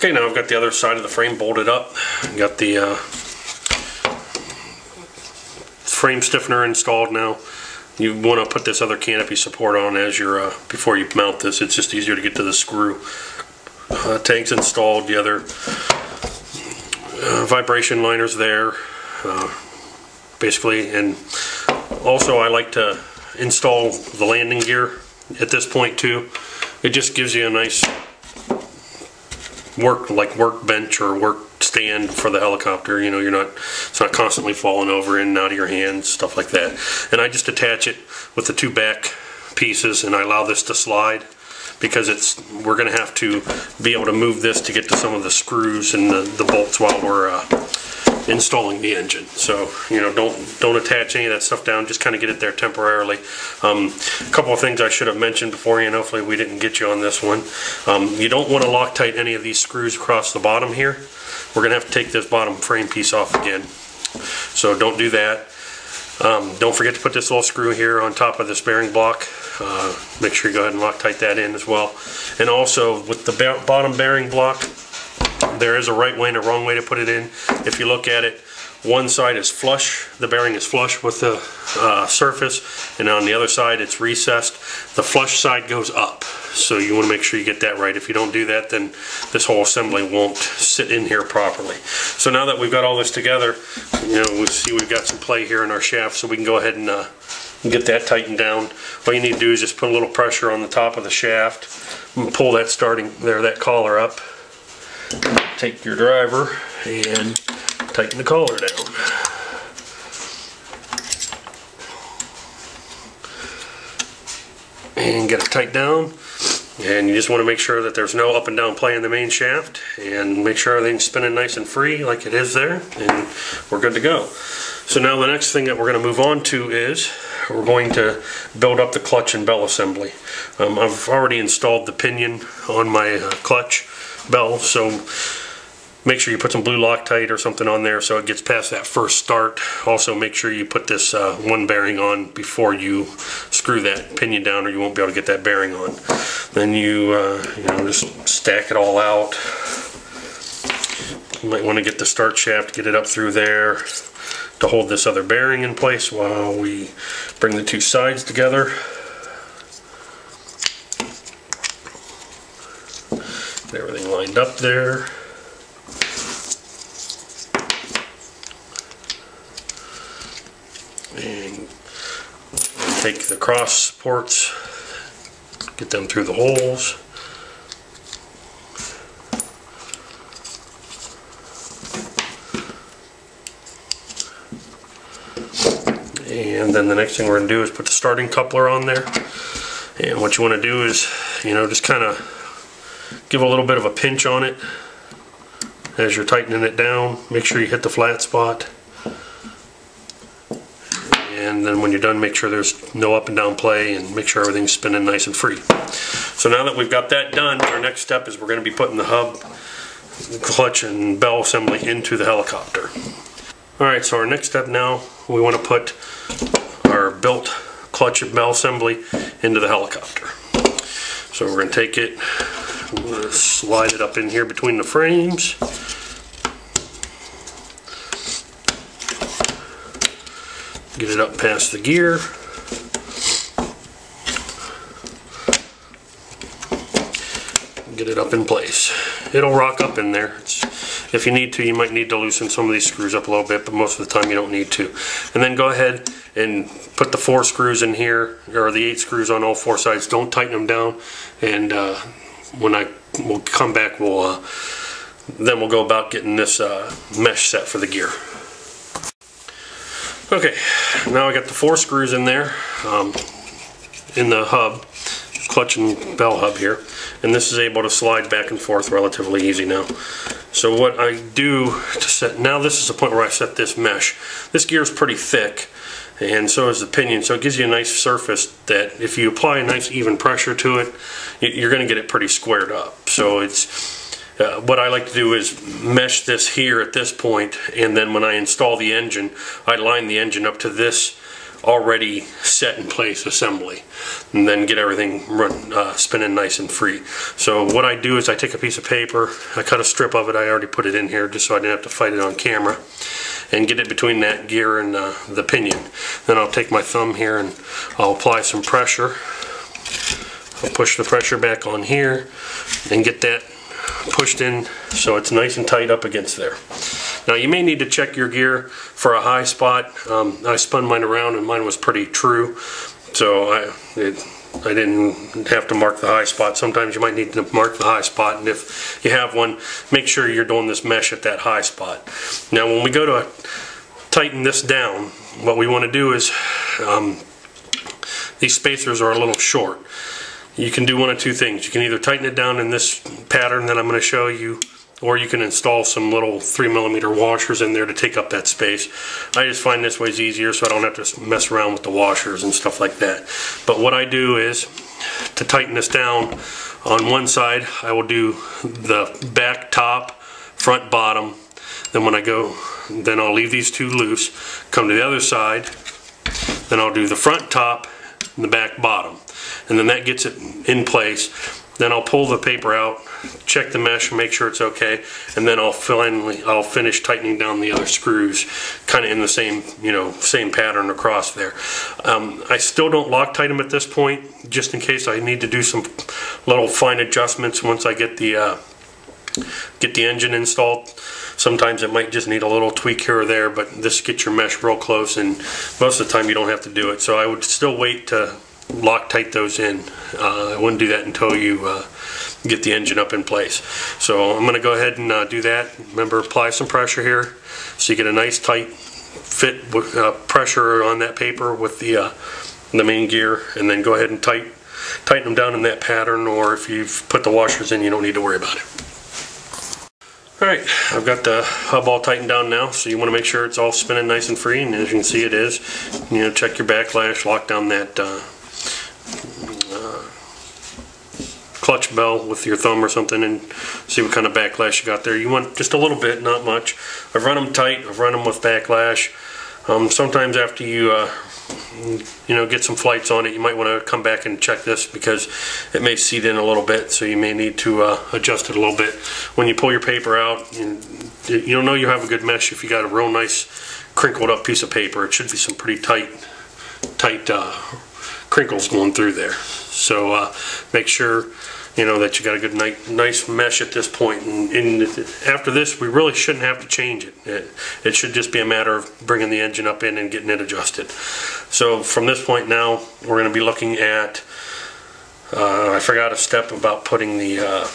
Okay, now I've got the other side of the frame bolted up. Got the frame stiffener installed now. You want to put this other canopy support on as you're before you mount this. It's just easier to get to the screw. Tank's installed. The other vibration liner's there, basically. And also, I like to install the landing gear at this point too. It just gives you a nice workbench or work stand for the helicopter. You know, it's not constantly falling over in and out of your hands, stuff like that. And I just attach it with the two back pieces, and I allow this to slide because we're going to have to be able to move this to get to some of the screws and the bolts while we're installing the engine. So, you know, don't attach any of that stuff down, just kind of get it there temporarily. A couple of things I should have mentioned before, and hopefully we didn't get you on this one. You don't want to Loctite any of these screws across the bottom here. We're going to have to take this bottom frame piece off again. So don't do that. Don't forget to put this little screw here on top of this bearing block. Make sure you go ahead and Loctite that in as well. And also with the bottom bearing block, there is a right way and a wrong way to put it in. If you look at it, one side is flush, the bearing is flush with the surface, and on the other side it's recessed. The flush side goes up, so you want to make sure you get that right. If you don't do that, then this whole assembly won't sit in here properly. So now that we've got all this together, you know, we see we've got some play here in our shaft, so we can go ahead and get that tightened down. All you need to do is just put a little pressure on the top of the shaft and pull that that collar up. Take your driver and tighten the collar down. And get it tight down. And you just want to make sure that there's no up and down play in the main shaft, and make sure everything's spinning nice and free like it is there, and we're good to go. So now the next thing that we're going to move on to is we're going to build up the clutch and bell assembly. I've already installed the pinion on my clutch bell, so make sure you put some blue Loctite or something on there so it gets past that first start. Also make sure you put this one bearing on before you screw that pinion down, or you won't be able to get that bearing on. Then you know, just stack it all out. You might want to get the start shaft, get it up through there to hold this other bearing in place while we bring the two sides together. Get everything lined up there. And take the cross supports, get them through the holes. And then the next thing we're going to do is put the starting coupler on there. And what you want to do is, you know, just kind of give a little bit of a pinch on it as you're tightening it down. Make sure you hit the flat spot. And then when you're done, make sure there's no up and down play, and make sure everything's spinning nice and free. So now that we've got that done, our next step is we're going to be putting the hub, clutch, and bell assembly into the helicopter. Alright, so our next step now, we want to put our built clutch and bell assembly into the helicopter. So we're going to take it, slide it up in here between the frames. Get it up past the gear. Get it up in place. It'll rock up in there. If you need to, you might need to loosen some of these screws up a little bit, but most of the time you don't need to. And then go ahead and put the 4 screws in here, or the 8 screws on all 4 sides. Don't tighten them down. And when we'll come back, then we'll go about getting this mesh set for the gear. Okay, now I got the 4 screws in there, in the hub, clutch and bell hub here, and this is able to slide back and forth relatively easy now. So what I do to set, now this is the point where I set this mesh. This gear is pretty thick, and so is the pinion, so it gives you a nice surface that if you apply a nice even pressure to it, you're going to get it pretty squared up. So it's what I like to do is mesh this here at this point, and then when I install the engine, I line the engine up to this already set in place assembly, and then get everything spinning nice and free. So what I do is I take a piece of paper, I cut a strip of it, I already put it in here just so I didn't have to fight it on camera, and get it between that gear and the pinion. Then I'll take my thumb here and I'll apply some pressure. I'll push the pressure back on here and get that pushed in so it's nice and tight up against there. Now you may need to check your gear for a high spot. I spun mine around and mine was pretty true, so I didn't have to mark the high spot. Sometimes you might need to mark the high spot, and if you have one, make sure you're doing this mesh at that high spot. Now when we go to tighten this down, what we want to do is, these spacers are a little short. You can do one of two things. You can either tighten it down in this pattern that I'm going to show you, or you can install some little 3mm washers in there to take up that space. I just find this way is easier so I don't have to mess around with the washers and stuff like that. But what I do is, to tighten this down, on one side I will do the back, top, front, bottom. Then when I go, then I'll leave these two loose, come to the other side, then I'll do the front, top, and the back, bottom. And then that gets it in place. Then I'll pull the paper out, check the mesh, make sure it's okay, and then I'll finish tightening down the other screws, kind of in the same, same pattern across there. I still don't Loctite them at this point, just in case I need to do some little fine adjustments once I get the engine installed. Sometimes it might just need a little tweak here or there, but this gets your mesh real close, and most of the time you don't have to do it. So I would still wait to Loctite those in. I wouldn't do that until you get the engine up in place. So I'm going to go ahead and do that. Remember, apply some pressure here so you get a nice tight fit with pressure on that paper with the main gear, and then go ahead and tighten them down in that pattern, or if you've put the washers in, you don't need to worry about it. Alright, I've got the hub all tightened down now, so you want to make sure it's all spinning nice and free, and as you can see it is. Check your backlash, lock down that clutch bell with your thumb or something, and see what kind of backlash you got there. You want just a little bit, not much. I've run them tight, I've run them with backlash. Sometimes after you get some flights on it, you might want to come back and check this because it may seat in a little bit, so you may need to adjust it a little bit. When you pull your paper out, you'll know you have a good mesh if you got a real nice crinkled up piece of paper. It should be some pretty tight crinkles going through there. So make sure that you got a good nice mesh at this point, and after this we really shouldn't have to change it. It should just be a matter of bringing the engine up in and getting it adjusted. So from this point now we're going to be looking at, I forgot a step about putting the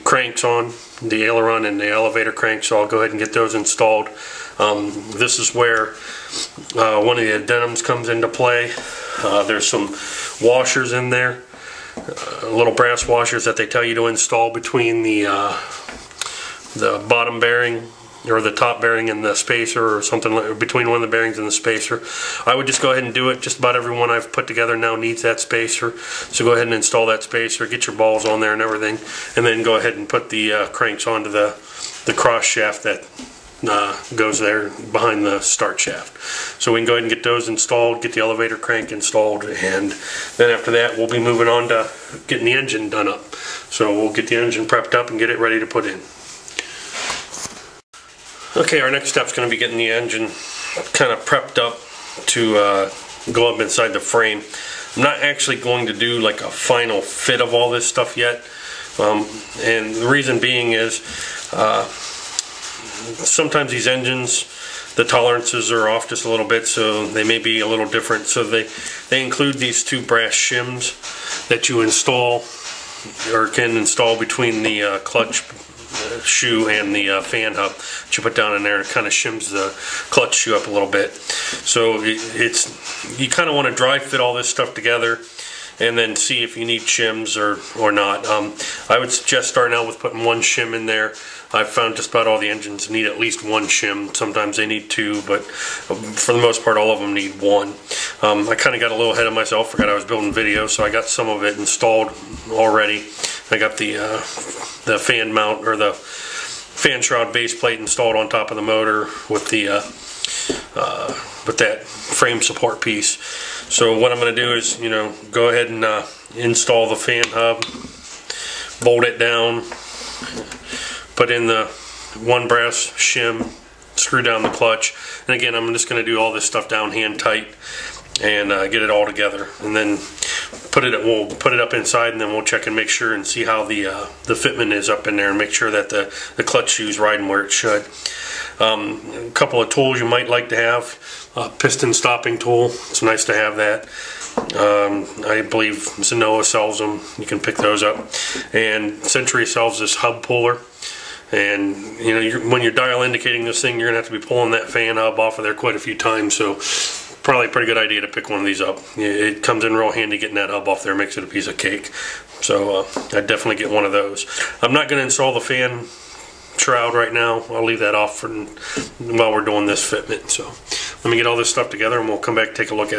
cranks on, the aileron and the elevator cranks, so I'll go ahead and get those installed. This is where one of the addendums comes into play. There's some washers in there, little brass washers that they tell you to install between the bottom bearing or the top bearing and the spacer, or something like, between one of the bearings and the spacer. I would just go ahead and do it. Just about every one I've put together now needs that spacer, so go ahead and install that spacer, get your balls on there and everything, and then go ahead and put the cranks onto the cross shaft that goes there behind the start shaft. So we can go ahead and get those installed, get the elevator crank installed, and then after that we'll be moving on to getting the engine done up. So we'll get the engine prepped up and get it ready to put in. Okay, our next step is going to be getting the engine kind of prepped up to go up inside the frame. I'm not actually going to do like a final fit of all this stuff yet, and the reason being is sometimes these engines, the tolerances are off just a little bit, so they may be a little different. So they include these two brass shims that you install or can install between the clutch shoe and the fan hub that you put down in there, and it kind of shims the clutch shoe up a little bit. So you kind of want to dry fit all this stuff together and then see if you need shims or not. I would suggest starting out with putting one shim in there. I've found just about all the engines need at least one shim. Sometimes they need two, but for the most part all of them need one. I kind of got a little ahead of myself, forgot I was building video, so I got some of it installed already. I got the fan mount, or the fan shroud base plate, installed on top of the motor with the but that frame support piece. So what I'm going to do is, you know, go ahead and install the fan hub, bolt it down, put in the one brass shim, screw down the clutch, and again I'm just going to do all this stuff down hand tight and get it all together, and then we'll put it up inside, and then we'll check and make sure and see how the fitment is up in there, and make sure that the clutch shoe's riding where it should. A couple of tools you might like to have: piston stopping tool. It's nice to have that. I believe Zenoa sells them. You can pick those up. And Century sells this hub puller. And you know, when you're dial indicating this thing, you're gonna have to be pulling that fan hub off of there quite a few times. So probably a pretty good idea to pick one of these up. It comes in real handy getting that hub off there, makes it a piece of cake. So I'd definitely get one of those. I'm not going to install the fan shroud right now. I'll leave that off while we're doing this fitment. So let me get all this stuff together and we'll come back and take a look at it.